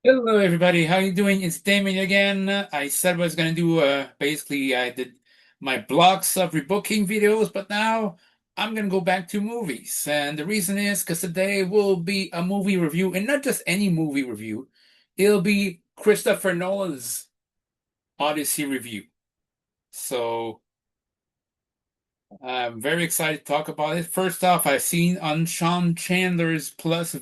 Hello, everybody. How you doing? It's Damon again. I said I was gonna do basically I did my blocks of rebooking videos, but now I'm gonna go back to movies. And the reason is because today will be a movie review, and not just any movie review. It'll be Christopher Nolan's Odyssey review. So I'm very excited to talk about it. First off, I've seen on Sean Chandler's Plus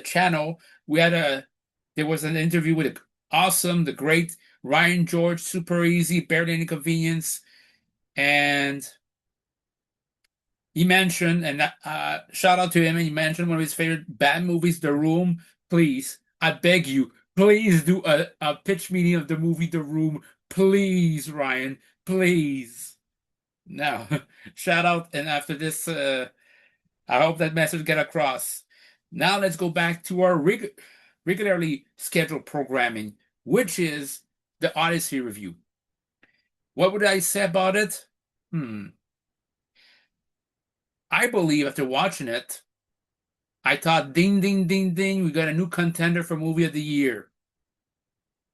channel, we had a there was an interview with the great Ryan George, super easy, barely any inconvenience, and he mentioned, and shout out to him, and he mentioned one of his favorite bad movies, The Room. Please, I beg you, please do a pitch meeting of the movie The Room. Please, Ryan, please. Now, shout out, and after this, I hope that message get across. Now let's go back to our regularly scheduled programming, which is the Odyssey review. What would I say about it? Hmm. I believe after watching it, I thought, ding, ding, ding, ding, we got a new contender for movie of the year.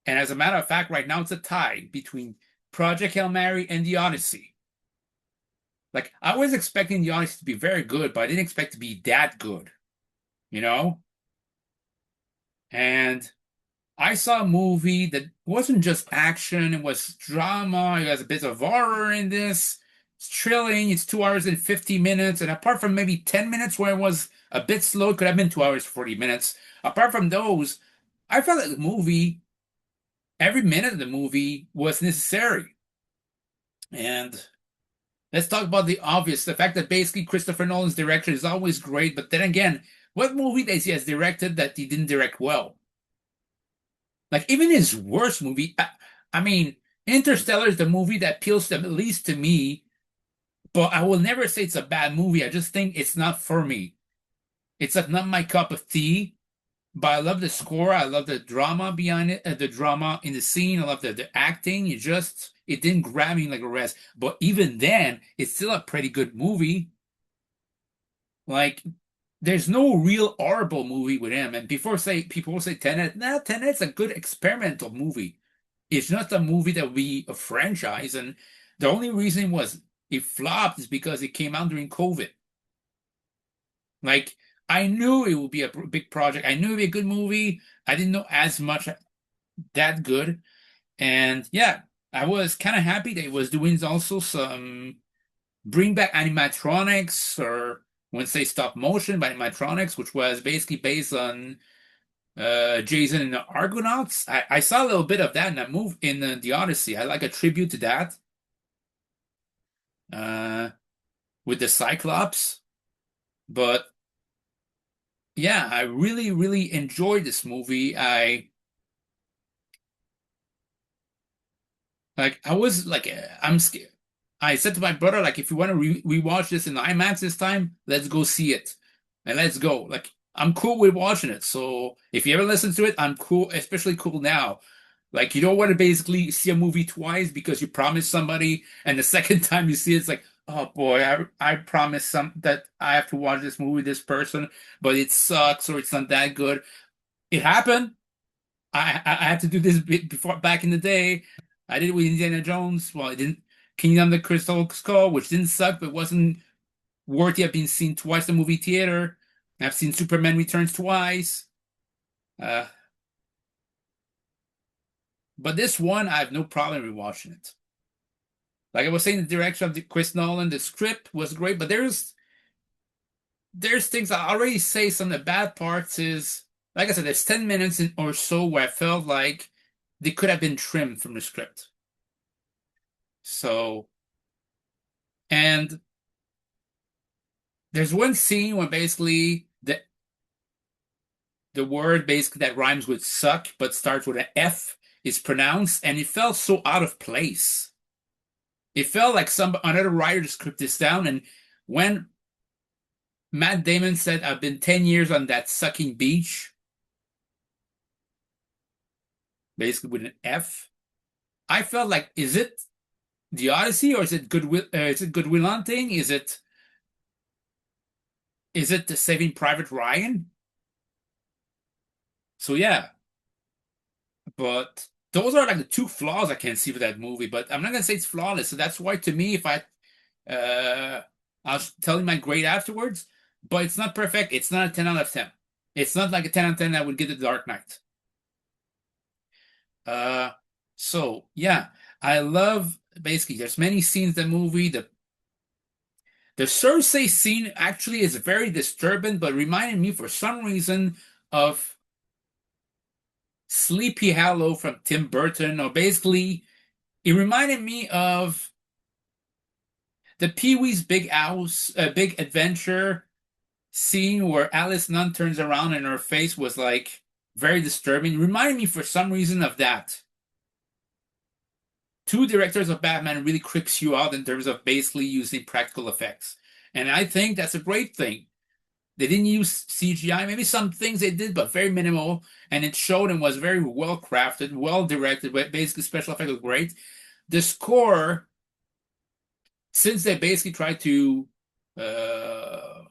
And as a matter of fact, right now it's a tie between Project Hail Mary and The Odyssey. Like, I was expecting The Odyssey to be very good, but I didn't expect to be that good, you know? And I saw a movie that wasn't just action, it was drama, it has a bit of horror in this. It's thrilling, it's 2 hours and 50 minutes, and apart from maybe 10 minutes where it was a bit slow, it could have been 2 hours, 40 minutes. Apart from those, I felt like the movie, every minute of the movie was necessary. And let's talk about the obvious, the fact that basically Christopher Nolan's direction is always great, but then again, what movie that he has directed that he didn't direct well? Like even his worst movie, I mean, Interstellar is the movie that appeals the least to me, but I will never say it's a bad movie. I just think it's not for me. It's like not my cup of tea. But I love the score. I love the drama behind it, the drama in the scene. I love the acting. It didn't grab me like the rest. But even then, it's still a pretty good movie. Like there's no real horrible movie with him. And before say people will say Tenet, nah, Tenet's a good experimental movie. It's not a movie that will be a franchise. And the only reason was it flopped is because it came out during COVID. Like I knew it would be a big project. I knew it would be a good movie. I didn't know as much that good. And yeah, I was kind of happy that it was doing also some bring back animatronics or when say stop motion by animatronics, which was basically based on Jason and the Argonauts. I saw a little bit of that in that move in the Odyssey. I like a tribute to that uh, with the Cyclops. But yeah, I really, really enjoyed this movie. I was like, I'm scared. I said to my brother, like, if you want to rewatch this in IMAX this time, let's go see it. And let's go. Like, I'm cool with watching it. So if you ever listen to it, I'm cool, especially cool now. Like, you don't want to basically see a movie twice because you promised somebody, and the second time you see it, it's like, oh boy, I promised some that I have to watch this movie, this person, but it sucks or it's not that good. It happened. I had to do this before back in the day. I did it with Indiana Jones. Well, it didn't. Kingdom of the Crystal Skull, which didn't suck, but wasn't worthy of being seen twice in the movie theater. I've seen Superman Returns twice. Uh, but this one, I have no problem rewatching it. Like I was saying, the direction of Chris Nolan, the script was great, but there's things I already say. Some of the bad parts is, like I said, there's 10 minutes or so where I felt like they could have been trimmed from the script. So, and there's one scene where basically the word basically that rhymes with suck but starts with an F is pronounced, and it felt so out of place. It felt like some another writer just script this down, and when Matt Damon said, "I've been 10 years on that sucking beach," basically with an F, I felt like, is it the Odyssey or is it Goodwill? Is it Goodwill Hunting? Is it the Saving Private Ryan? So yeah, But those are like the two flaws I can see for that movie. But I'm not gonna say it's flawless. So that's why to me, if uh, I'll tell you my grade afterwards. But it's not perfect. It's not a 10 out of 10. It's not like a 10 out of 10 I would give The Dark Knight. Uh, so yeah, I love basically. There's many scenes in the movie. The Cersei scene actually is very disturbing, but reminded me for some reason of Sleepy Hollow from Tim Burton, or basically it reminded me of the Pee-wee's Big House, Big Adventure scene where Alice Nunn turns around and her face was like very disturbing. It reminded me for some reason of that. Two directors of Batman really creeps you out in terms of basically using practical effects. And I think that's a great thing. They didn't use CGI. Maybe some things they did, but very minimal. And it showed and was very well crafted, well directed. But basically, special effects was great. The score, since they basically tried to, uh,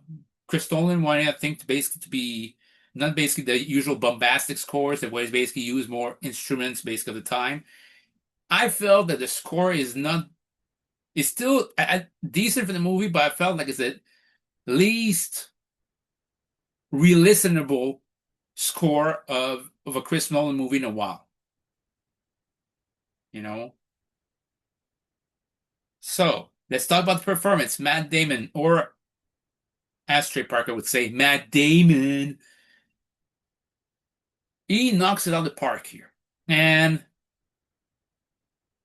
Chris Nolan wanted, I think, to basically to be not basically the usual bombastic scores. That was basically use more instruments, basically of the time. I felt that the score is not. It's still decent for the movie, but I felt like it's at least re-listenable score of a Chris Nolan movie in a while. You know? So let's talk about the performance. Matt Damon, or as Trey Parker would say, Matt Damon. He knocks it out of the park here. And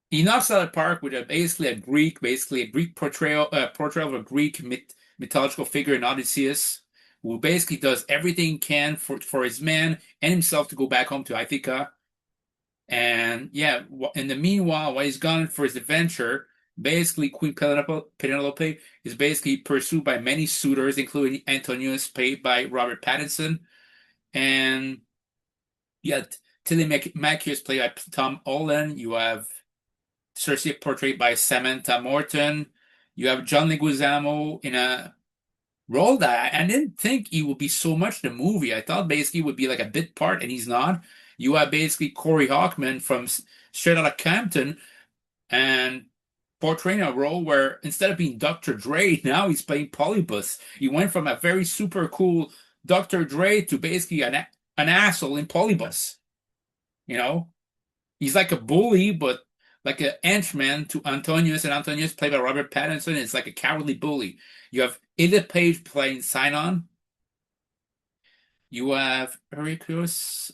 he knocks it out of the park with basically a Greek portrayal of a Greek mythological figure in Odysseus, who basically does everything he can for his man and himself to go back home to Ithaca. And yeah, in the meanwhile, while he's gone for his adventure, basically Queen Penelope is basically pursued by many suitors, including Antonius, played by Robert Pattinson, and yeah, Telemachus, played by Tom Holland. You have Cersei, portrayed by Samantha Morton. You have John Leguizamo in a role that I didn't think he would be so much in the movie. I thought basically he would be like a bit part, and he's not. You have basically Corey Hawkman from Straight Outta Compton, and portraying a role where instead of being Dr. Dre, now he's playing Polybus. He went from a very super cool Dr. Dre to basically an asshole in Polybus. You know, he's like a bully, but like an henchman to Antonius, and Antonius, played by Robert Pattinson, is like a cowardly bully. You have Ida Page playing Sinon. You have Hercules.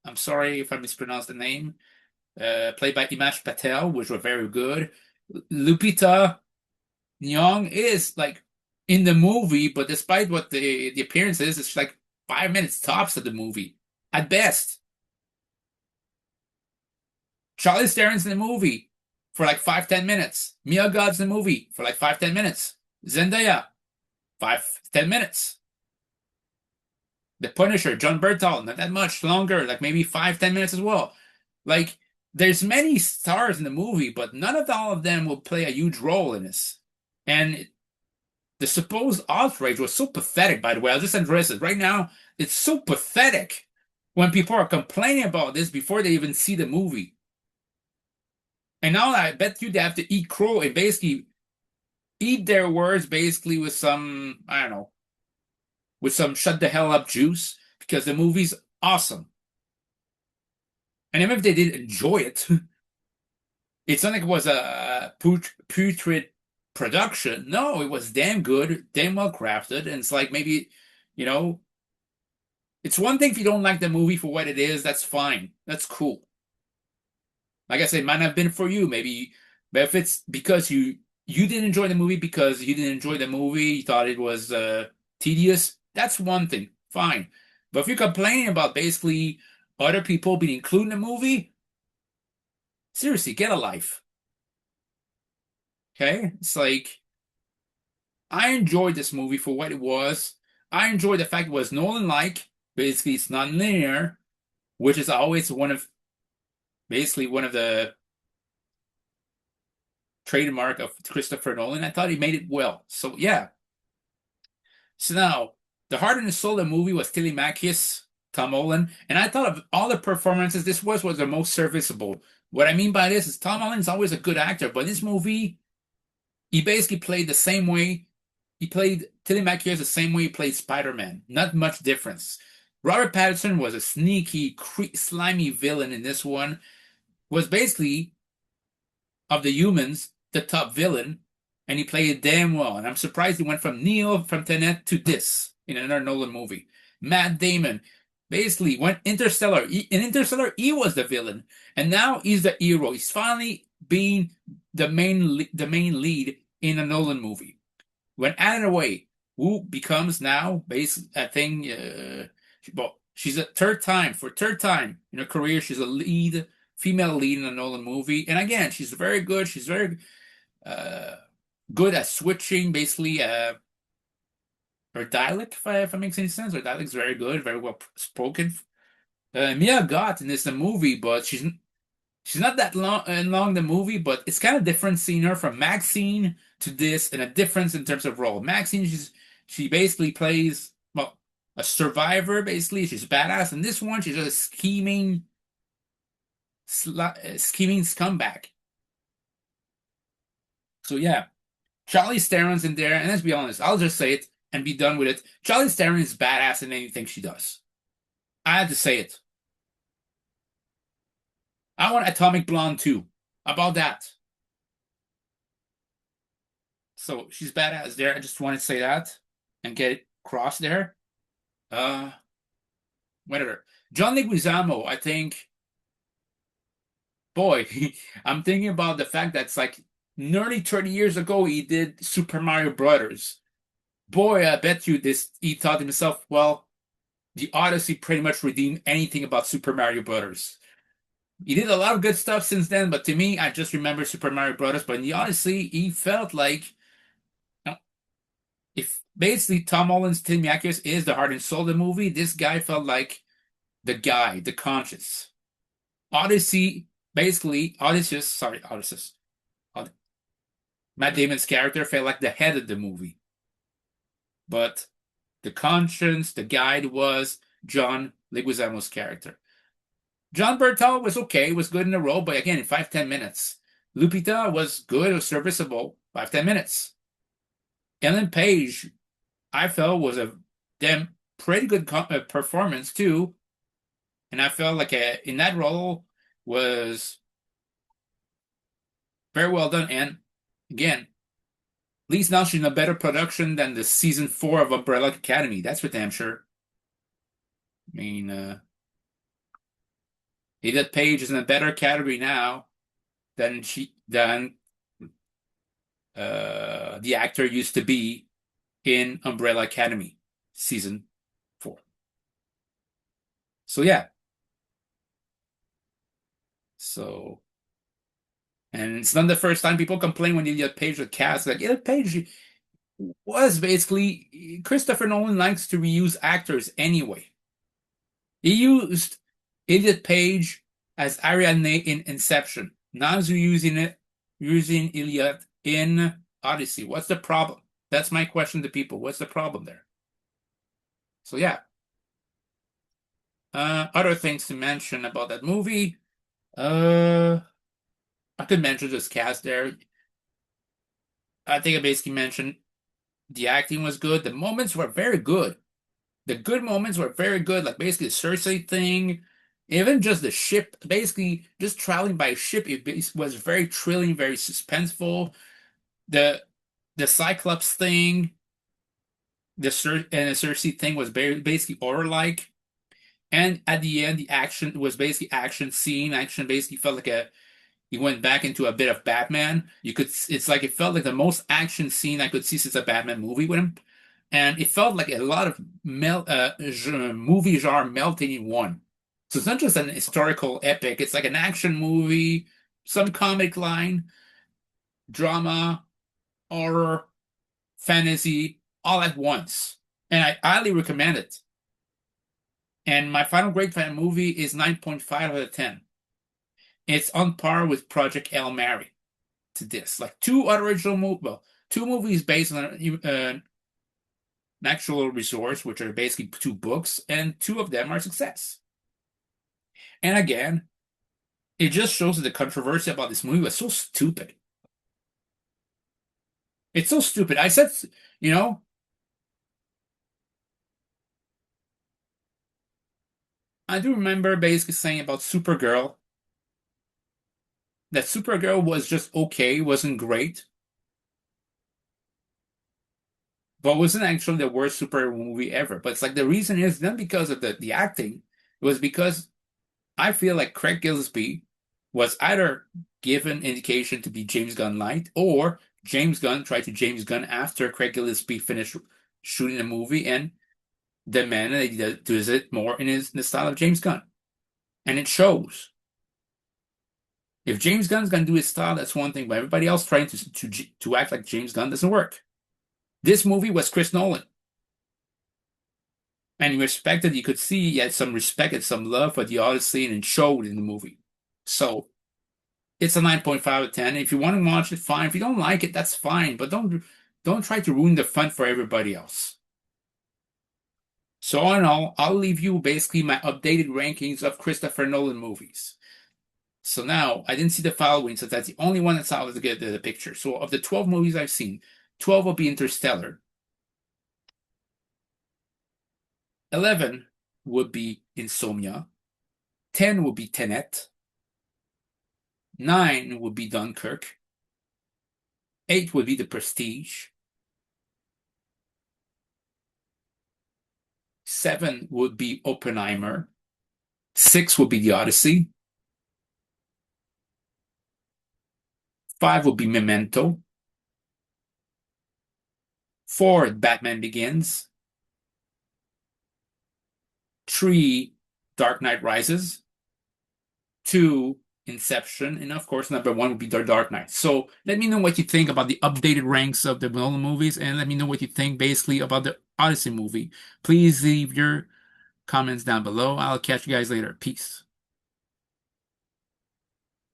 I'm sorry if I mispronounced the name. Played by Imash Patel, which were very good. Lupita Nyong is like in the movie, but despite what the appearance is, it's like 5 minutes tops of the movie at best. Charlie Theron's in the movie for like 5-10 minutes. Mia Goth's in the movie for like 5-10 minutes. Zendaya, 5-10 minutes. The Punisher, John Bertal, not that much longer, like maybe 5-10 minutes as well. Like, there's many stars in the movie, but none of all of them will play a huge role in this. And the supposed outrage was so pathetic, by the way. I'll just address it right now. It's so pathetic when people are complaining about this before they even see the movie. And now I bet you they have to eat crow and basically eat their words basically with some, I don't know, with some shut the hell up juice, because the movie's awesome. And even if they did enjoy it, it's not like it was a putrid production. No, it was damn good, damn well crafted. And it's like maybe, you know, it's one thing if you don't like the movie for what it is, that's fine. That's cool. Like I said, it might not have been for you, maybe, but if it's because you didn't enjoy the movie because you didn't enjoy the movie, you thought it was tedious, that's one thing, fine. But if you're complaining about basically other people being included in the movie, seriously, get a life. Okay? It's like I enjoyed this movie for what it was. I enjoyed the fact it was Nolan-like. Basically, it's non-linear, which is always basically one of the trademark of Christopher Nolan. I thought he made it well. So yeah. So now, the heart and the soul of the movie was Telemachus, Tom Holland. And I thought of all the performances, this was the most serviceable. What I mean by this is Tom Holland's always a good actor, but this movie, he basically played the same way. He played Tilly McHugh the same way he played Spider-Man. Not much difference. Robert Pattinson was a sneaky, slimy villain in this one. Was basically of the humans the top villain, and he played it damn well. And I'm surprised he went from Neo from Tenet to this in another Nolan movie. Matt Damon basically went Interstellar. In Interstellar, he was the villain, and now he's the hero. He's finally being the main lead in a Nolan movie. When Anna Way, who becomes now based a thing, well, she's a third time in her career. She's a female lead in a Nolan movie, and again, she's very good. She's very uh, good at switching, basically. Her dialect, if it makes any sense, her dialect's very good, very well spoken. Mia Goth in this movie, but she's not that long the movie, but it's kind of different seeing her from Maxine to this, and a difference in terms of role. Maxine, she basically plays, well, a survivor. Basically, she's badass. And this one, she's just a scheming scumbag. So yeah, Charlize Theron's in there, and let's be honest, I'll just say it and be done with it. Charlize Theron is badass in anything she does. I had to say it. I want Atomic Blonde too. How about that? So she's badass there. I just want to say that and get it crossed there. Uh, Whatever. John Leguizamo, I think, boy, I'm thinking about the fact that it's like nearly 30 years ago he did Super Mario Brothers. Boy, I bet you this he thought to himself, well, the Odyssey pretty much redeemed anything about Super Mario Brothers. He did a lot of good stuff since then, but to me, I just remember Super Mario Brothers. But in the Odyssey, he felt like, you know, if basically Tom Holland's Tim Yakis is the heart and soul of the movie, this guy felt like the guy, the conscious. Odyssey, basically, Odysseus. Matt Damon's character felt like the head of the movie. But the conscience, the guide was John Leguizamo's character. John Bertal was okay, was good in the role, but again, in 5-10 minutes. Lupita was good, was serviceable, 5-10 minutes. Ellen Page, I felt, was a damn pretty good performance too, and I felt like in that role was very well done. And again, at least now she's in a better production than the season 4 of Umbrella Academy. That's for damn sure. I mean, Edith Page is in a better category now than the actor used to be in Umbrella Academy season 4. So yeah. So, and it's not the first time people complain when Elliot Page was cast. Like Elliot Page was basically Christopher Nolan likes to reuse actors anyway. He used Elliot Page as Ariadne in Inception. Now he's using Elliot in Odyssey. What's the problem? That's my question to people. What's the problem there? So yeah. Other things to mention about that movie. I could mention this cast there. I think I basically mentioned the acting was good. The moments were very good. The good moments were very good, like basically the Cersei thing, even just the ship, basically just traveling by ship, it was very thrilling, very suspenseful. The Cyclops thing, the Cersei thing was basically horror-like. And at the end, the action was basically action scene. Action basically felt like he went back into a bit of Batman. It's like it felt like the most action scene I could see since a Batman movie with him. And it felt like a lot of movie genre melting in one. So it's not just an historical epic, it's like an action movie, some comic line, drama, horror, fantasy, all at once. And I highly recommend it. And my final grade for that movie is 9.5 out of 10. It's on par with Project Hail Mary to this. Like two movies based on actual resource, which are basically two books, and two of them are success. And again, it just shows that the controversy about this movie was so stupid. It's so stupid. I said, you know, I do remember basically saying about Supergirl that Supergirl was just okay, wasn't great, but wasn't actually the worst superhero movie ever. But it's like the reason is not because of the acting, it was because I feel like Craig Gillespie was either given indication to be James Gunn light, or James Gunn tried to James Gunn after Craig Gillespie finished shooting the movie and demanded that he does it more in the style of James Gunn. And it shows. If James Gunn's gonna do his style, that's one thing, but everybody else trying to act like James Gunn doesn't work. This movie was Chris Nolan. And he respected, you could see he had some respect and some love for the Odyssey, and it showed in the movie. So it's a 9.5 out of 10. If you want to watch it, fine. If you don't like it, that's fine. But don't try to ruin the fun for everybody else. So all in all, I'll leave you basically my updated rankings of Christopher Nolan movies. So now I didn't see the following, so that's the only one that's out to get the picture. So of the 12 movies I've seen, 12 will be Interstellar. 11 would be Insomnia. 10 would be Tenet. 9 would be Dunkirk. 8 would be The Prestige. 7 would be Oppenheimer. 6 would be The Odyssey. 5 would be Memento. 4, Batman Begins. 3, Dark Knight Rises. 2, Inception. And of course, number 1 would be The Dark Knight. So let me know what you think about the updated ranks of the Nolan movies, and let me know what you think basically about the Odyssey movie. Please leave your comments down below. I'll catch you guys later. Peace.